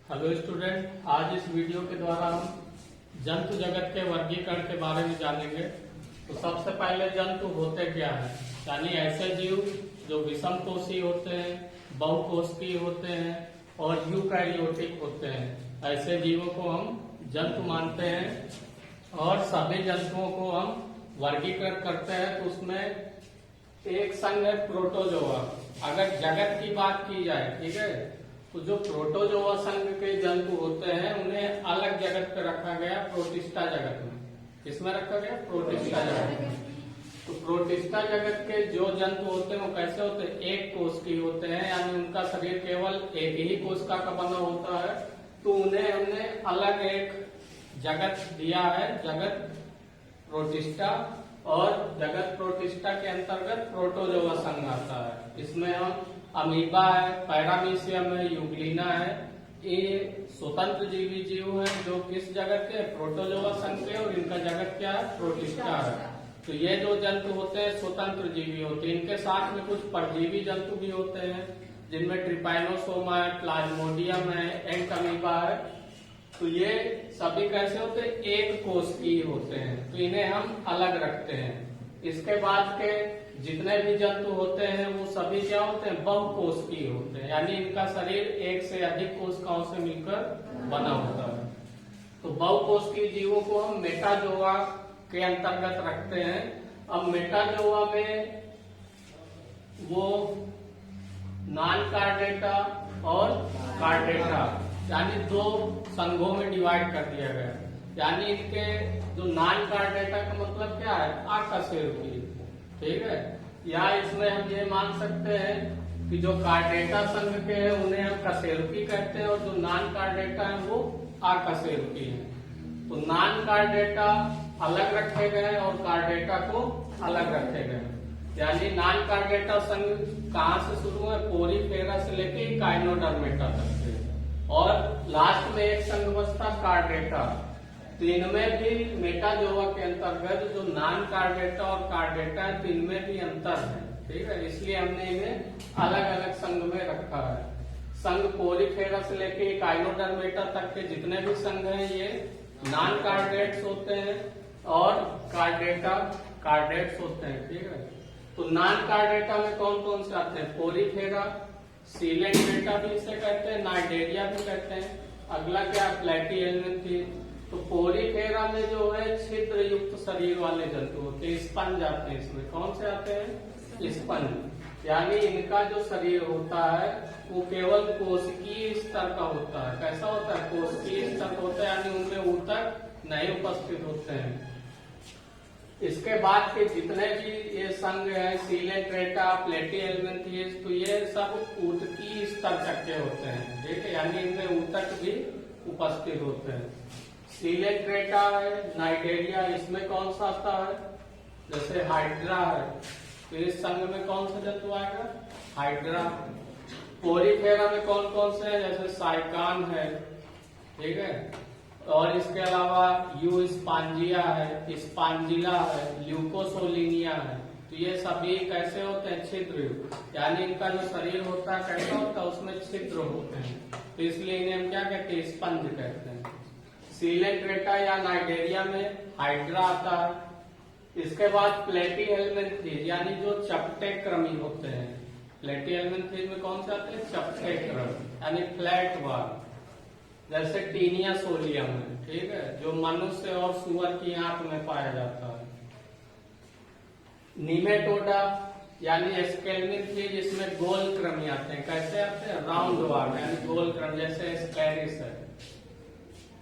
Hello student, आज इस video के द्वारा हम जंतु जगत के वर्गीकरण के बारे में जानेंगे। तो सबसे पहले जंतु होते क्या है, यानी ऐसे जीव जो विषम कोषी होते हैं, बहुकोषीय होते हैं और यूकैरियोटिक होते हैं। ऐसे जीवों को हम जंतु मानते हैं और सभी जंतुओं को हम वर्गीकरण करते हैं। तो उसमें एक संघ है प्रोटोजोआ। अगर जगत की बात की जाए, ठीक है, तो जो प्रोटोजोआ संघ के जंतु होते हैं उन्हें अलग जगत पे रखा गया, प्रोटिस्टा जगत में। किसमें रखा गया? प्रोटिस्टा जगत में। तो प्रोटिस्टा जगत के जो जंतु होते हैं वो कैसे होते हैं? एक कोष की होते हैं, यानी उनका शरीर केवल एक ही कोशिका का बना होता है। तो उन्हें हमने अलग एक जगत दिया है, जगत प्रोटिस्टा। और जगत प्रोटिस्टा के अंतर्गत प्रोटोजोआ संघ आता है। इसमें हम अमीबा है, पैरामीशियम है, यूग्लिना है, ये स्वतंत्र जीवी जीव है जो किस जगत के? प्रोटोजोआ संघ के। और इनका जगत क्या है? प्रोटिस्टा है। तो ये जो जंतु होते हैं स्वतंत्र जीवी होते हैं। इनके साथ में कुछ परजीवी जंतु भी होते हैं जिनमें ट्रिपाइनोसोमा है, प्लाज्मोडियम है, एंटमीबा है। तो ये सभी कैसे होते हैं? एक कोष की होते हैं। तो इन्हें हम अलग रखते हैं। इसके बाद के जितने भी जंतु होते हैं वो सभी क्या होते हैं? बहुकोषीय होते हैं, यानी इनका शरीर एक से अधिक कोशिकाओं से मिलकर बना होता है। तो बहुकोषीय जीवों को हम मेटाजोआ के अंतर्गत रखते हैं। अब मेटाजोआ में वो नॉन कार्डेटा और कार्डेटा यानी दो संघों में डिवाइड कर दिया गया। यानी इनके जो नॉन कार्डेटा का मतलब क्या है? आकशेरुकी, ठीक है। या इसमें हम ये मान सकते हैं कि जो कार्डेटा संघ के हैं उन्हें हम कशेरुकी कहते हैं और जो नॉन कार्डेटा है वो आकशेरुकी है। तो नॉन कार्डेटा अलग रखे गए और कार्डेटा को अलग रखे गए। यानी नॉन कार्डेटा संघ कहाँ से शुरू है? पोरीफेरा से लेके काइनोडर्मेटा तक से। और लास्ट में एक संघ बचता कार्डेटा। तो इनमें भी मेटाजोआ के अंतर्गत जो नॉन कार्डेटा और कार्डेटा है, तो इनमें भी अंतर है, ठीक है। इसलिए हमने इन्हें अलग अलग संघ में रखा है। संघ पोरीफेरा से लेके काइनोडर्मेटा तक के जितने भी संघ हैं ये नॉन कार्डेट्स होते हैं और कार्डेटा कार्डेट्स होते हैं, ठीक है। तो नॉन कार्डेटा में कौन कौन से आते हैं? पोरीफेरा, सीलेंट्रेटा भी इसे कहते हैं, नाइडेरिया भी कहते हैं। अगला क्या? प्लेटीहेल्मिन्थीज। तो पोरीफेरा में जो है छिद्र युक्त शरीर वाले जंतु होते हैं, स्पंज आते हैं इसमें। कौन से आते हैं? स्पंज। यानी इनका जो शरीर होता है वो केवल कोशिकीय स्तर का होता है। कैसा होता है? कोशिकीय स्तर का होता है, यानी उनमें ऊतक नहीं उपस्थित होते हैं। इसके बाद के जितने भी ये संघ है, सीलेंट्रेटा, प्लेटीहेल्मिन्थीज, तो ये सब ऊतकीय स्तर तक के होते हैं, ठीक है। यानी इनमें ऊतक भी उपस्थित होते हैं। सीलेंट्रेटा है, नाइडेरिया, इसमें कौन सा आता है? जैसे हाइड्रा है, तो इस संघ में कौन सा जंतु आएगा? हाइड्रा। पोरीफेरा में कौन कौन से है? जैसे साइकान है, ठीक है। और इसके अलावा यू स्पांजिया है, स्पांजिला है, ल्यूकोसोलिनिया है। तो ये सभी कैसे होते हैं? छिद्र। यानी इनका जो शरीर होता है कैसा होता है? उसमें छिद्र होते हैं, तो इसलिए इन्हें हम क्या कहते हैं? स्पंज कहते हैं। सीलेंट्रेटा या नाइडेरिया में हाइड्रा आता है। इसके बाद प्लेटीहेल्मिन्थीज यानी जो चपटे क्रमी होते हैं। प्लेटीहेल्मिन्थीज में कौन से आते हैं? चपटे क्रम यानी फ्लैट बार, जैसे टीनिया सोलियम है, ठीक है, जो मनुष्य और सुअर की आंख में पाया जाता है। निमेटोडा यानी स्केल्मिन्थीज, इसमें गोल क्रमी आते हैं। कैसे आते हैं? राउंड वार यानी गोल क्रम, जैसे स्कैरिस है।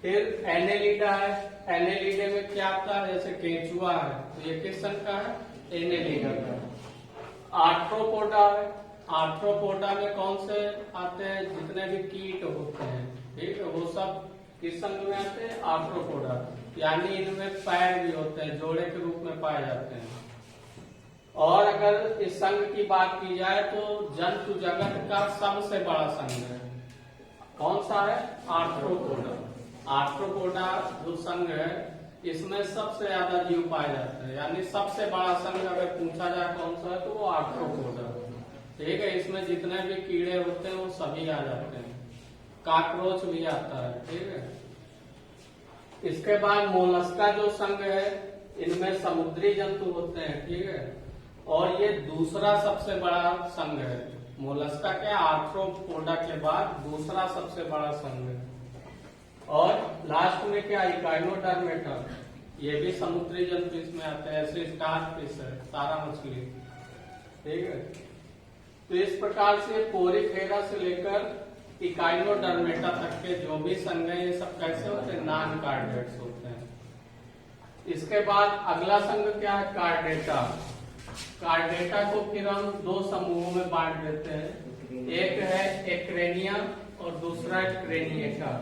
फिर एनेलिडा है, एनेलिडे में क्या आता है? जैसे केंचुआ है, तो ये किस संघ का है? एनेलिडा का। आर्थ्रोपोडा है, आर्थ्रोपोडा में कौन से आते हैं? जितने भी कीट होते हैं, ठीक है, वो सब किस संघ में आते हैं? आर्थ्रोपोडा। यानी इनमें पैर भी होते हैं, जोड़े के रूप में पाए जाते हैं। और अगर इस संघ की बात की जाए तो जंतु जगत का सबसे बड़ा संघ है। कौन सा है? आर्थ्रोपोडा। आर्थ्रोपोडा जो संघ है इसमें सबसे ज्यादा जीव पाए जाते हैं। यानी सबसे बड़ा संघ अगर पूछा जाए कौन सा है तो वो आर्थ्रोपोडा, ठीक है। इसमें जितने भी कीड़े होते हैं वो सभी आ जाते हैं। कॉकरोच भी आता है, ठीक है। इसके बाद मोलस्का जो संघ है, इनमें समुद्री जंतु होते हैं, ठीक है। और ये दूसरा सबसे बड़ा संघ है। मोलस्का के आर्थ्रोपोडा के बाद दूसरा सबसे बड़ा संघ है। और लास्ट में क्या, इकाइनोडर्मेटा, ये भी समुद्री जंतु इसमें आते हैं, ऐसे स्टारफिश है, तारा मछली, ठीक है। तो इस प्रकार से पोरिफेरा से लेकर इकाइनोडर्मेटा तक के जो भी संघ है, ये सब कैसे होते हैं, नॉन कार्डेट्स होते हैं। इसके बाद अगला संघ क्या है, कार्डेटा। कार्डेटा को फिर हम दो समूहों में बांट देते हैं, एक है एक्रेनिया और दूसरा है क्रेनिएटा।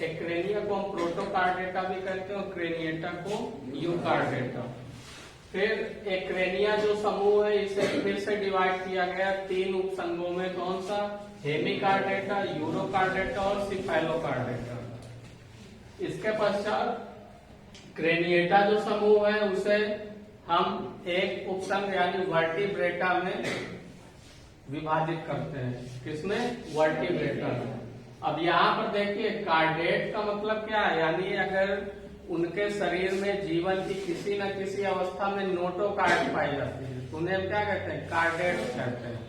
एक्रेनिया को हम प्रोटोकार्डेटा भी कहते हैं और क्रेनिएटा को यूकार्डेटा। फिर एक्रेनिया जो समूह है, इसे फिर से डिवाइड किया गया तीन उपसंघों में, कौन सा, हेमिकार्डेटा, यूरोकार्डेटा और सिफेलोकार्डेटा। इसके पश्चात क्रेनिएटा जो समूह है, उसे हम एक उपसंघ यानी वर्टिब्रेटा में विभाजित करते हैं। किसमें, वर्टिब्रेटा में। अब यहाँ पर देखिए, कार्डेट का मतलब क्या है, यानी अगर उनके शरीर में जीवन की किसी न किसी अवस्था में नोटोकार्ड पाई जाती है तो उन्हें हम क्या कहते हैं, कार्डेट कहते हैं।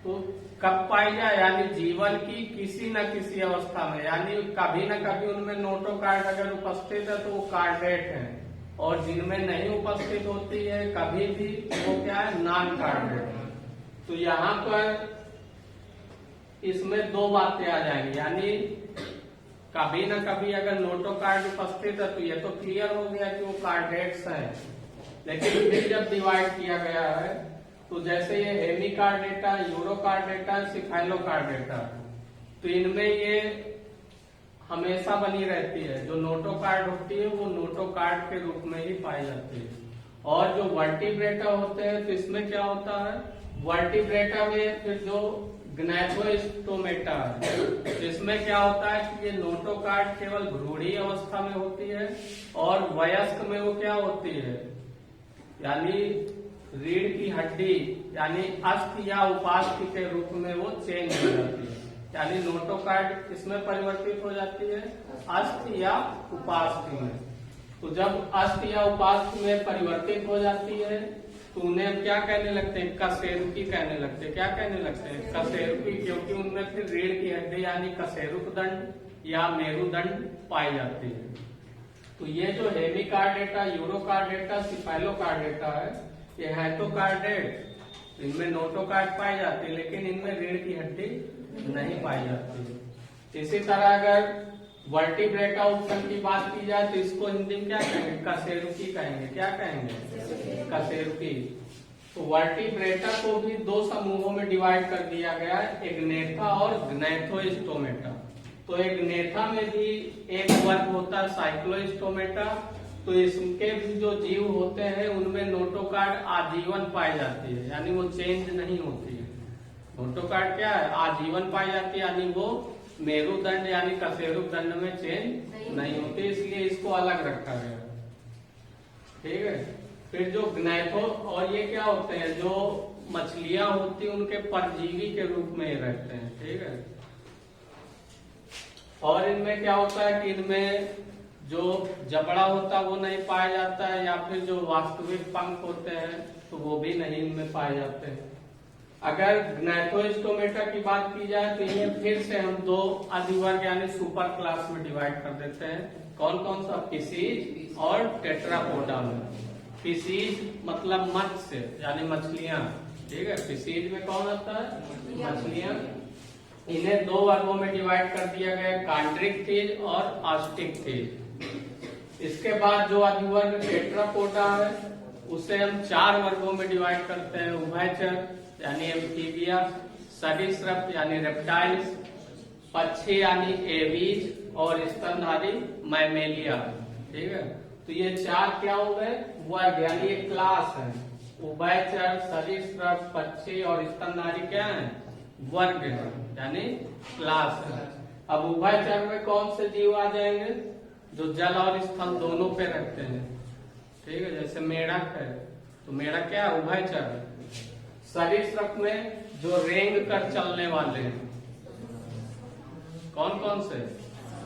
तो कब पाई जाए, यानी जीवन की किसी न किसी अवस्था में, यानी कभी न कभी उनमें नोटोकार्ड अगर उपस्थित है तो वो कार्डेट है, और जिनमें नहीं उपस्थित होती है कभी भी, वो क्या है, नॉन कार्डेट। तो यहाँ पर इसमें दो बातें आ जाएंगी, यानी कभी न कभी अगर नोटोकार्ड उपस्थित है तो ये तो क्लियर हो गया कि वो कार्डेट्स हैं। लेकिन फिर जब डिवाइड किया गया है तो जैसे ये हेमिकार्डेटा, यूरोकार्डेटा, सिफेलोकार्डेटा, तो इनमें ये हमेशा बनी रहती है। जो नोटोकार्ड होती है वो नोटोकार्ड के रूप में ही पाई जाती है। और जो वर्टिब्रेटा होते हैं तो इसमें क्या होता है, वर्टिब्रेटा में फिर जो ग्नैथोस्टोमेटा है, इसमें क्या होता है कि ये नोटोकार्ड केवल भ्रूणी अवस्था में होती है, और वयस्क में वो क्या होती है, यानी रीढ़ की हड्डी यानी अस्थि या उपास्थि के रूप में वो चेंज हो जाती है। यानी नोटोकार्ड इसमें परिवर्तित हो जाती है, अस्थि या उपास्थि में। तो जब अस्थि या उपास्थि में परिवर्तित हो जाती है तो उन्हें हम क्या कहने लगते हैं, कशेरुकी कहने लगते हैं। क्या कहने लगते हैं, कशेरुकी, क्योंकि उनमें फिर रीढ़ की हड्डी यानी कशेरुक दंड या मेरुदंड पाई जाती है। तो ये जो हेमिकार्डेटा, यूरोकार्डेटा, सिफेलोकार्डेटा है, ये है तो कार्डेट, इनमें नोटोकार्ड पाई जाती है, लेकिन इनमें रीढ़ की हड्डी नहीं पाई जाती। इसी तरह अगर वर्टिब्रेटा उपसंघ की बात की जाए तो इसको हिंदी में क्या कहेंगे, कशेरुकी कहेंगे। क्या कहेंगे, कशेरुकी। तो वर्टिब्रेटा को भी दो समूहों में डिवाइड कर दिया गया है, एग्नेथा और ग्नैथोस्टोमेटा। तो एग्नेथा में भी एक वर्ग होता है साइक्लोस्टोमेटा। तो इसके भी जो जीव होते हैं उनमें नोटोकार्ड आजीवन पाई जाती है, यानी वो चेंज नहीं होती है। नोटोकार्ड क्या है, आजीवन पाई जाती है, यानी वो मेरुदंड यानी कशेरुक दंड में चेंज नहीं होती, इसलिए इसको अलग रखा गया। ठीक है। फिर जो ग्नैथो, और ये क्या होते हैं, जो मछलियां होती हैं उनके परजीवी के रूप में रहते हैं। ठीक है। और इनमें क्या होता है कि इनमें जो जबड़ा होता है वो नहीं पाया जाता है, या फिर जो वास्तविक पंख होते हैं तो वो भी नहीं इनमें पाए जाते हैं। अगर ग्नैथोस्टोमेटा की बात की जाए तो इन्हें फिर से हम दो अधिवर्ग यानी सुपर क्लास में डिवाइड कर देते हैं। कौन कौन सा, फिशीज और टेट्रापोडा में। फिशीज मतलब मत्स्य यानी मछलियां। ठीक है। फिशीज में कौन आता है, मछलियां। इन्हें दो वर्गों में डिवाइड कर दिया गया, कॉन्ड्रिक फिश और ऑस्टिक फिश। इसके बाद जो अधिवर्ग टेट्रापोडा है उसे हम चार वर्गों में डिवाइड करते हैं, उभयचर यानी एम्फीबिया, सरीसृप यानी रेप्टाइल्स, पक्षी यानी एवीज और स्तनधारी मैमेलिया। ठीक है। तो ये चार क्या हो गए, वर्ग यानी ये क्लास है। उभयचर, सरीसृप, पक्षी और स्तनधारी क्या है, वर्ग है यानी क्लास है। अब उभयचर में कौन से जीव आ जाएंगे, जो जल और स्थल दोनों पे रहते हैं। ठीक है। जैसे मेढक है तो मेढक क्या है, उभयचर है। सरीसृप में जो रेंग कर चलने वाले हैं, कौन कौन से?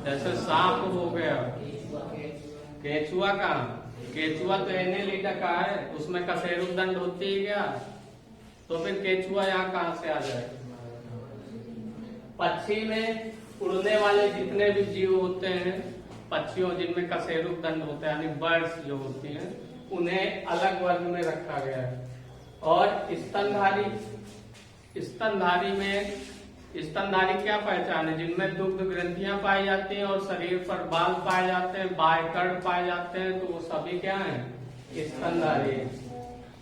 जैसे सांप हो गया, केचुआ का, केचुआ तो एनेलिडा का है, उसमें कशेरुकदंड होती है क्या? तो फिर केचुआ यहाँ कहाँ से आ जाए? पक्षी में उड़ने वाले जितने भी जीव होते हैं, पक्षियों जिनमें कशेरुकदंड होता है यानी बर्ड्स जो होती हैं, उन्हें अलग वर्ग में रखा गया है। और स्तनधारी, स्तनधारी में, स्तनधारी क्या पहचान है? जिनमें दुग्ध ग्रंथियां पाई जाती हैं और शरीर पर बाल पाए जाते हैं, बायकर्ण पाए जाते हैं, तो वो सभी क्या हैं? स्तनधारी।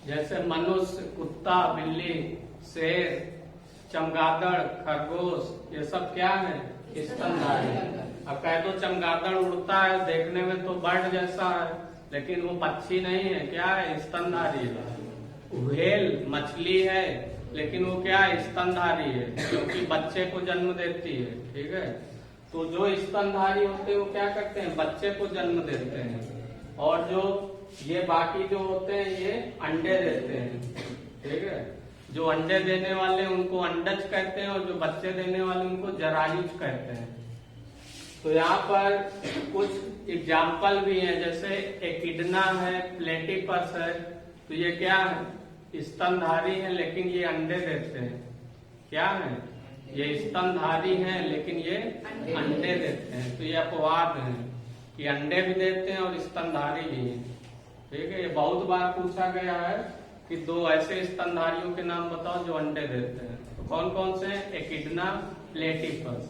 जैसे मनुष्य, कुत्ता, बिल्ली, शेर, चमगादड़, खरगोश, ये सब क्या है? स्तनधारी। अब कह दो चमगादड़ उड़ता है, देखने में तो बर्ड जैसा है, लेकिन वो पक्षी नहीं है, क्या है? स्तनधारी है। व्हेल मछली है, लेकिन वो क्या है? स्तनधारी है, क्योंकि बच्चे को जन्म देती है। ठीक है, तो जो स्तनधारी होते हैं वो क्या करते हैं? बच्चे को जन्म देते हैं। और जो ये बाकी जो होते हैं ये अंडे देते हैं। ठीक है, जो अंडे देने वाले उनको अंडज कहते हैं और जो बच्चे देने वाले उनको जरायुज कहते हैं। तो यहाँ पर कुछ एग्जाम्पल भी हैं, जैसे एकिडना है, प्लेटिपस है, तो ये क्या है? स्तनधारी है लेकिन ये अंडे देते हैं। क्या है? ये स्तनधारी हैं लेकिन ये अंडे देते हैं। तो ये अपवाद है कि अंडे भी देते हैं और स्तनधारी भी हैं। ठीक है, ये बहुत बार पूछा गया है कि दो ऐसे स्तनधारियों के नाम बताओ जो अंडे देते हैं। तो कौन कौन से हैं? एकिडना, प्लेटिपस।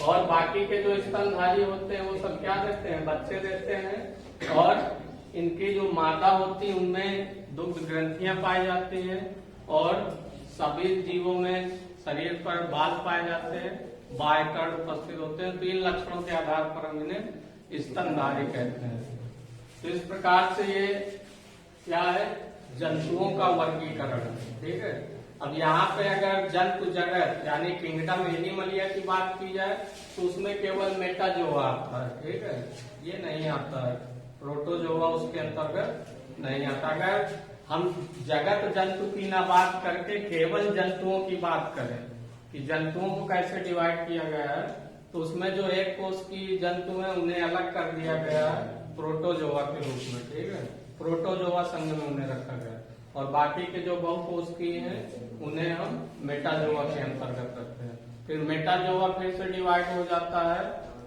और बाकी के जो स्तनधारी होते हैं वो सब क्या देते हैं? बच्चे देते हैं। और इनकी जो मादा होती है उनमें दुग्ध ग्रंथियां पाई जाती हैं और सभी जीवों में शरीर पर बाल पाए जाते हैं, बायकर्ण उपस्थित होते हैं। तो इन लक्षणों के आधार पर हम इन्हें स्तनधारी कहते हैं। तो इस प्रकार से ये क्या है? जंतुओं का वर्गीकरण। ठीक है, अब यहाँ पे अगर जंतु जगत यानी किंगडम एनिमलिया की बात की जाए तो उसमें केवल मेटाजोआ आता है। ठीक है, ये नहीं आता है, प्रोटोजोआ उसके अंतर्गत नहीं आता। अगर हम जगत जंतु की ना बात करके केवल जंतुओं की बात करें कि जंतुओं को कैसे डिवाइड किया गया है, तो उसमें जो एक कोष की जंतु है उन्हें अलग कर दिया गया है प्रोटोजोआ के रूप में। ठीक है, प्रोटोजोआ संघ में उन्हें रखा गया और बाकी के जो बहुकोषकीय हैं उन्हें हम मेटाजोआ के अंतर्गत रखते हैं। फिर मेटाजोआ फिर से डिवाइड हो जाता है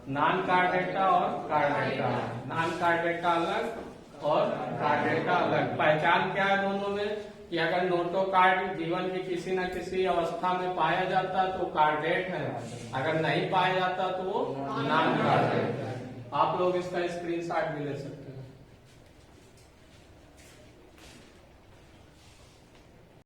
नॉन कार्डेटा और कार्डेटा। नॉन कार्डेटा अलग और कार्डेटा अलग। पहचान क्या है दोनों में कि अगर नोटोकार्ड जीवन की किसी न किसी अवस्था में पाया जाता तो कार्डेट है, अगर नहीं पाया जाता तो वो नॉन कार्डेट है। आप लोग इसका स्क्रीनशॉट भी ले सकते हैं।